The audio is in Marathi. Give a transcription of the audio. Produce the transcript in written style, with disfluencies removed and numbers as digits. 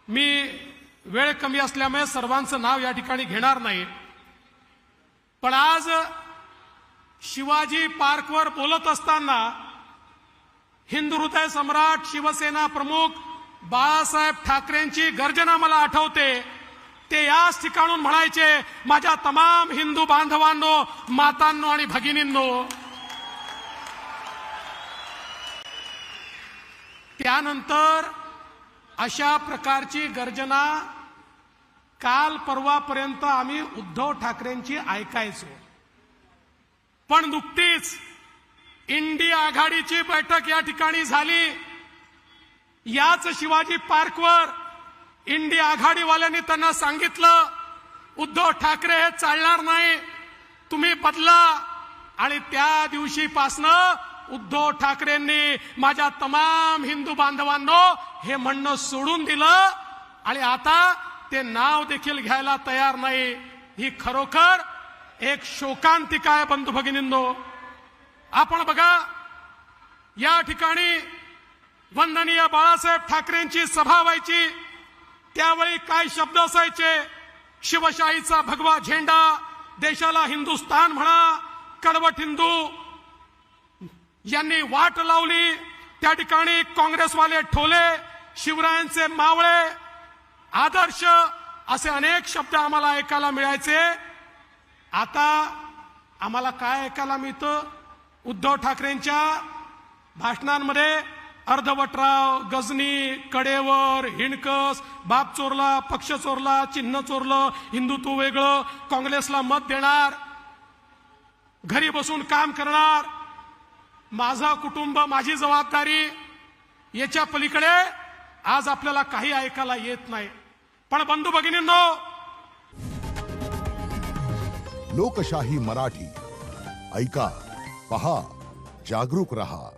मी वेळ कमी असल्यामुळे सर्वांचं नाव या ठिकाणी घेणार नाही, पण आज शिवाजी पार्कवर बोलत असताना हिंदू हृदय सम्राट शिवसेना प्रमुख बाळासाहेब ठाकरेंची गर्जना मला आठवते। ते याच ठिकाणून म्हणायचे, माझ्या तमाम हिंदू बांधवांनो, मातांनो आणि भगिनींनो। त्यानंतर अशा प्रकारची गर्जना काल परवापर्यंत आम्ही उद्धव ठाकरेंची ऐकायचो, पण नुकतीच इंडिया आघाडीची बैठक या ठिकाणी झाली। याच शिवाजी पार्कवर इंडिया आघाडीवाल्यांनी त्यांना सांगितलं, उद्धव ठाकरे हे चालणार नाही, तुम्ही बदला। आणि त्या दिवशीपासनं उद्धव ठाकरेंनी माझ्या तमाम हिंदू बांधवांनो हे म्हणणं सोडून दिलं आणि आता ते नाव देखील घ्यायला तयार नाही। ही खरोखर एक शोकांतिका आहे बंधू भगिनींनो। आपण बघा, या ठिकाणी वंदनीय बाळासाहेब ठाकरेंची सभा व्हायची, त्यावेळी काय शब्द असायचे, शिवशाहीचा भगवा झेंडा, देशाला हिंदुस्तान म्हणा, कडवट हिंदू यांनी वाट लावली। त्या ठिकाणी काँग्रेसवाले ठोले, शिवरायांचे मावळे, आदर्श असे अनेक शब्द आम्हाला ऐकायला मिळायचे। आता आम्हाला काय ऐकायला मिळतं? उद्धव ठाकरेंच्या भाषणांमध्ये अर्धवटराव, गजनी, कडेवर, हिणकस, बाप चोरला, पक्ष चोरला, चिन्ह चोरलं, हिंदुत्व वेगळं, काँग्रेसला मत देणार, घरी बसून काम करणार, माझा कुटुंब माझी जबाबदारी, याच्या पलीकडे आज आपल्याला काही ऐकायला येत नाही। पण बंधू भगिनींनो, लोकशाही मराठी ऐका, पहा, जागरूक रहा।